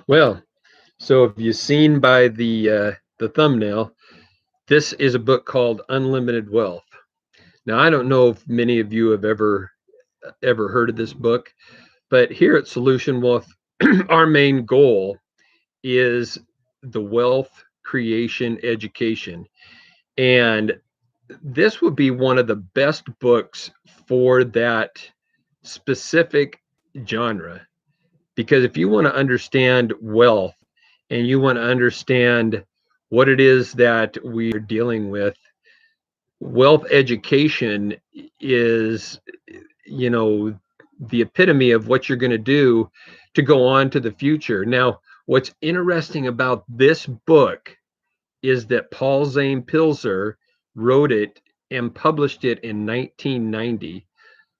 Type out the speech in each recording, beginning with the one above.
Well, so if you've seen by the thumbnail, this is a book called Unlimited Wealth. Now, I don't know if many of you have ever heard of this book, but here at Solution Wealth, our main goal is the wealth creation education. And this would be one of the best books for that specific genre. Because if you want to understand wealth and you want to understand what it is that we are dealing with, wealth education is, you know, the epitome of what you're going to do to go on to the future. Now, what's interesting about this book is that Paul Zane Pilzer wrote it and published it in 1990.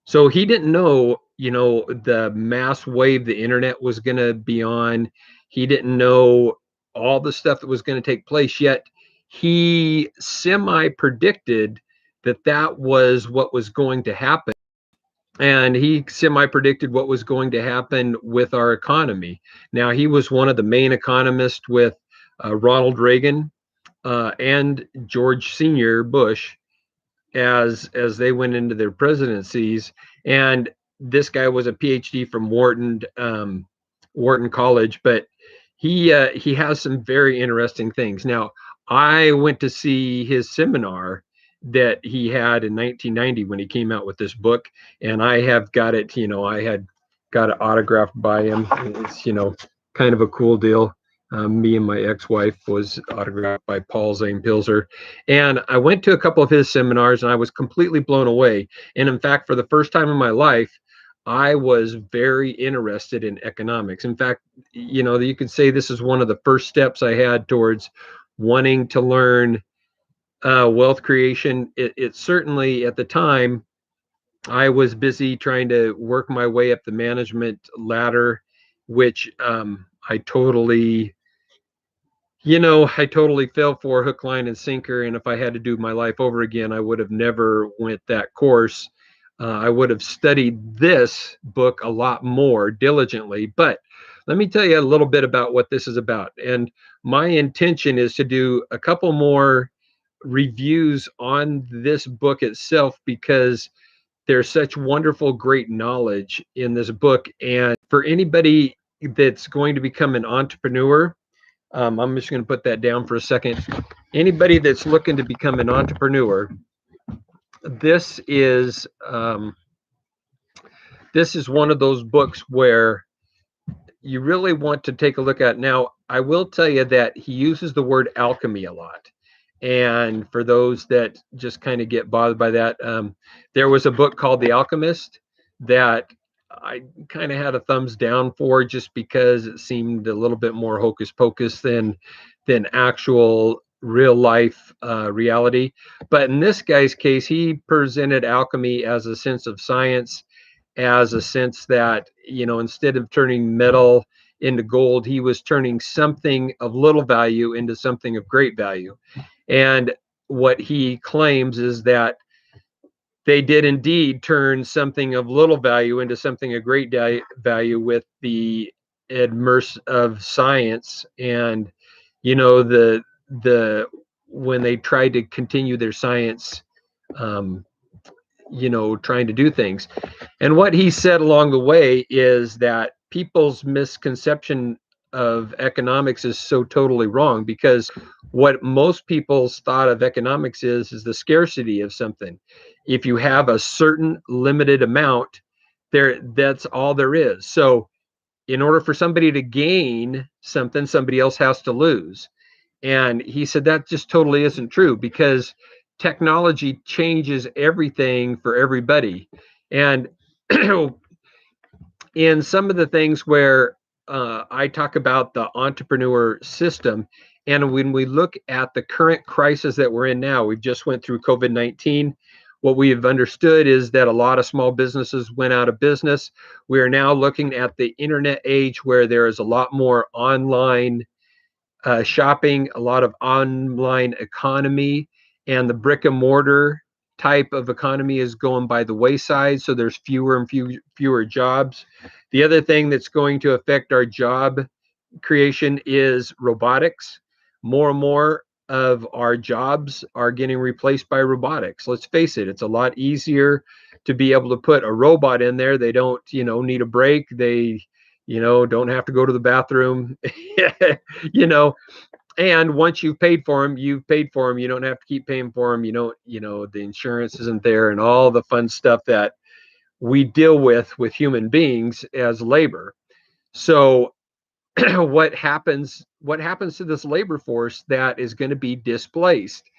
So he didn't know, the mass wave the internet was going to be on. He didn't know all the stuff that was going to take place, yet he semi predicted that was what was going to happen. And he semi predicted what was going to happen with our economy. Now, he was one of the main economists with Ronald Reagan and George Senior Bush as they went into their presidencies. And this guy was a PhD from Wharton College, but he has some very interesting things. Now, I went to see his seminar that he had in 1990 when he came out with this book, and I have got it. I had got it autographed by him. It's kind of a cool deal. Me and my ex-wife was autographed by Paul Zane Pilzer. And I went to a couple of his seminars and I was completely blown away. And in fact, for the first time in my life, I was very interested in economics. In fact, you could say this is one of the first steps I had towards wanting to learn wealth creation. It certainly, at the time, I was busy trying to work my way up the management ladder, which I totally fell for hook, line, and sinker. And if I had to do my life over again, I would have never went that course. I would have studied this book a lot more diligently. But let me tell you a little bit about what this is about. And my intention is to do a couple more reviews on this book itself, because there's such wonderful, great knowledge in this book. And for anybody that's going to become an entrepreneur, I'm just going to put that down for a second. Anybody that's looking to become an entrepreneur, this is one of those books where you really want to take a look at. Now, I will tell you that he uses the word alchemy a lot. And for those that just kind of get bothered by that, there was a book called The Alchemist that I kind of had a thumbs down for, just because it seemed a little bit more hocus pocus than actual real life reality. But in this guy's case, he presented alchemy as a sense of science, as a sense that, instead of turning metal into gold, he was turning something of little value into something of great value. And what he claims is that they did indeed turn something of little value into something of great value with the immerse of science. And the when they tried to continue their science, trying to do things. And what he said along the way is that people's misconception of economics is so totally wrong, because what most people's thought of economics is the scarcity of something. If you have a certain limited amount, that's all there is. So in order for somebody to gain something, somebody else has to lose. And he said that just totally isn't true, because technology changes everything for everybody. And in some of the things where I talk about the entrepreneur system, and when we look at the current crisis that we're in now, we've just went through COVID-19. What we have understood is that a lot of small businesses went out of business. We are now looking at the internet age, where there is a lot more online shopping, a lot of online economy, and the brick and mortar type of economy is going by the wayside. So there's fewer and fewer jobs. The other thing that's going to affect our job creation is robotics. More and more of our jobs are getting replaced by robotics. Let's face it, it's a lot easier to be able to put a robot in there. They don't, need a break. They, don't have to go to the bathroom, you know, and once you've paid for them, you've paid for them. You don't have to keep paying for them. You don't, the insurance isn't there and all the fun stuff that we deal with human beings as labor. So what happens to this labor force that is going to be displaced?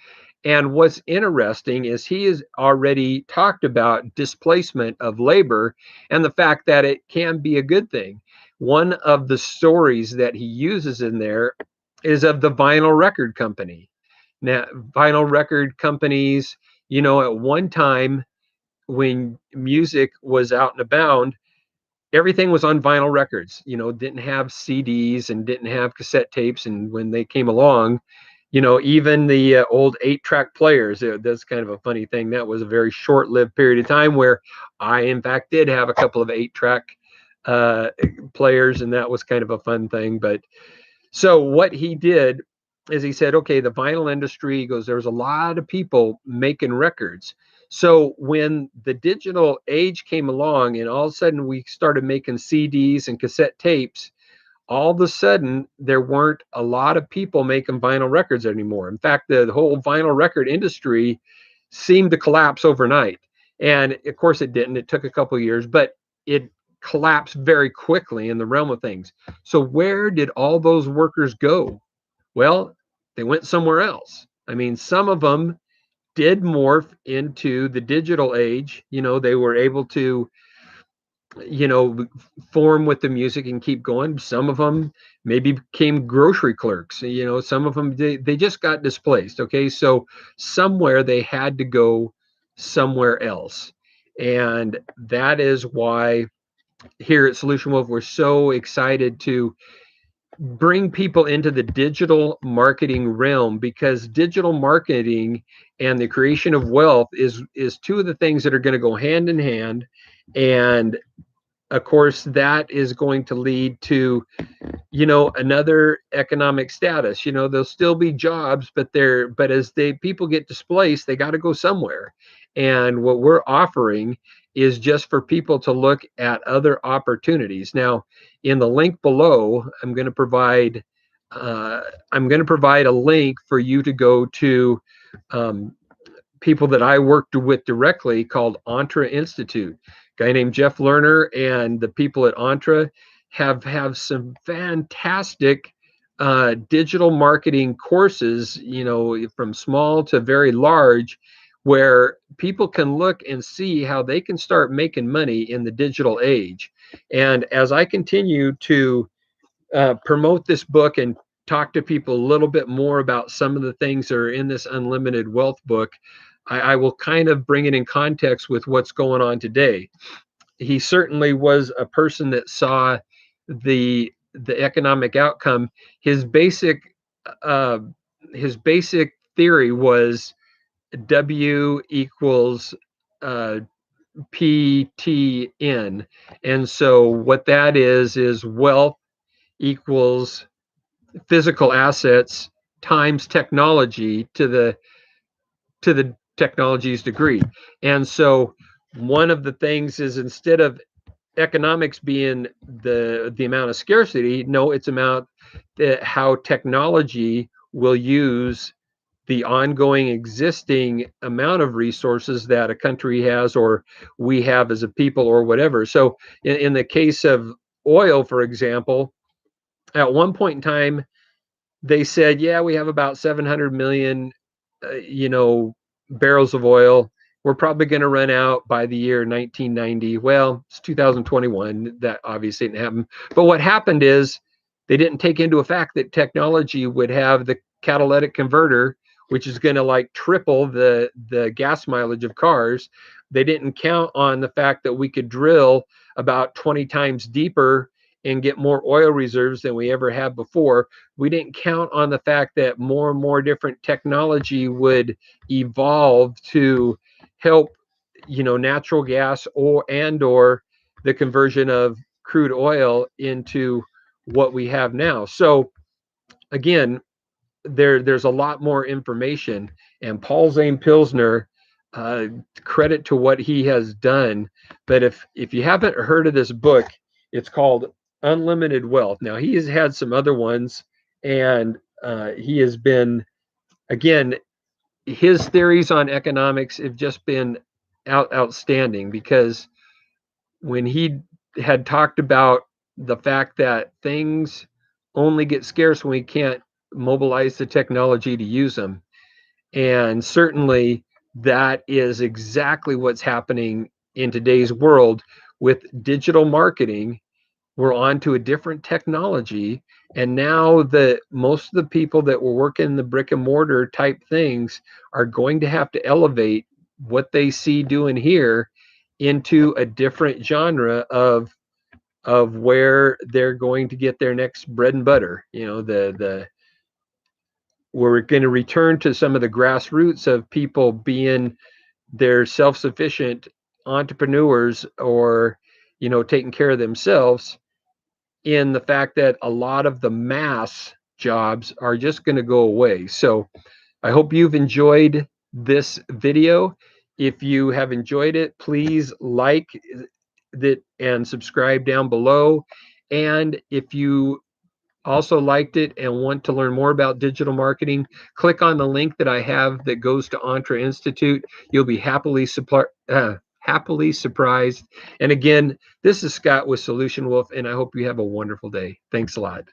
And what's interesting is he has already talked about displacement of labor and the fact that it can be a good thing. One of the stories that he uses in there is of the vinyl record company. Now, vinyl record companies, at one time when music was out and about, everything was on vinyl records, didn't have CDs and didn't have cassette tapes. And when they came along, even the old 8-track players, that's kind of a funny thing. That was a very short-lived period of time where I, in fact, did have a couple of 8-track players, and that was kind of a fun thing. But so what he did is he said, okay, the vinyl industry, he goes, there's a lot of people making records. So when the digital age came along and all of a sudden we started making CDs and cassette tapes, all of a sudden there weren't a lot of people making vinyl records anymore. In fact, the whole vinyl record industry seemed to collapse overnight. And of course it didn't. It took a couple of years, but it collapsed very quickly in the realm of things. So where did all those workers go? Well, they went somewhere else. I mean, some of them did morph into the digital age. They were able to, you know, form with the music and keep going. Some of them maybe became grocery clerks. Some of them, they just got displaced. Okay. So somewhere they had to go somewhere else. And that is why here at Solution Wolf, we're so excited to bring people into the digital marketing realm, because digital marketing and the creation of wealth is two of the things that are going to go hand in hand. And of course that is going to lead to another economic status. There'll still be jobs, but as people get displaced, they got to go somewhere. And what we're offering is just for people to look at other opportunities. Now, in the link below, I'm going to provide a link for you to go to people that I worked with directly called Entre Institute. A guy named Jeff Lerner and the people at Entre have some fantastic digital marketing courses, from small to very large, where people can look and see how they can start making money in the digital age. And as I continue to promote this book and talk to people a little bit more about some of the things that are in this Unlimited Wealth book, I will kind of bring it in context with what's going on today. He certainly was a person that saw the economic outcome. His basic uh, theory was W equals PTn, and so what that is wealth equals physical assets times technology to the technology's degree. And so one of the things is, instead of economics being the amount of scarcity, no, it's about how technology will use the ongoing existing amount of resources that a country has, or we have as a people, or whatever. So in the case of oil, for example, at one point in time, they said, yeah, we have about 700 million, barrels of oil. We're probably going to run out by the year 1990. Well, it's 2021. That obviously didn't happen. But what happened is they didn't take into effect that technology would have the catalytic converter, which is going to like triple the gas mileage of cars. They didn't count on the fact that we could drill about 20 times deeper and get more oil reserves than we ever have before. We didn't count on the fact that more and more different technology would evolve to help, natural gas or the conversion of crude oil into what we have now. So again, there's a lot more information, and Paul Zane Pilzer, uh, credit to what he has done. But if you haven't heard of this book, it's called Unlimited Wealth. Now he has had some other ones, and he has been, again, his theories on economics have just been outstanding, because when he had talked about the fact that things only get scarce when we can't mobilize the technology to use them. And certainly that is exactly what's happening in today's world with digital marketing. We're on to a different technology. And now the most of the people that were working the brick and mortar type things are going to have to elevate what they see doing here into a different genre of where they're going to get their next bread and butter. The we're going to return to some of the grassroots of people being their self-sufficient entrepreneurs, or taking care of themselves, in the fact that a lot of the mass jobs are just going to go away. So I hope you've enjoyed this video. If you have enjoyed it, please like it and subscribe down below. And if you also liked it and want to learn more about digital marketing, click on the link that I have that goes to Entre Institute. You'll be happily surprised. And again, this is Scott with Solution Wolf, and I hope you have a wonderful day. Thanks a lot.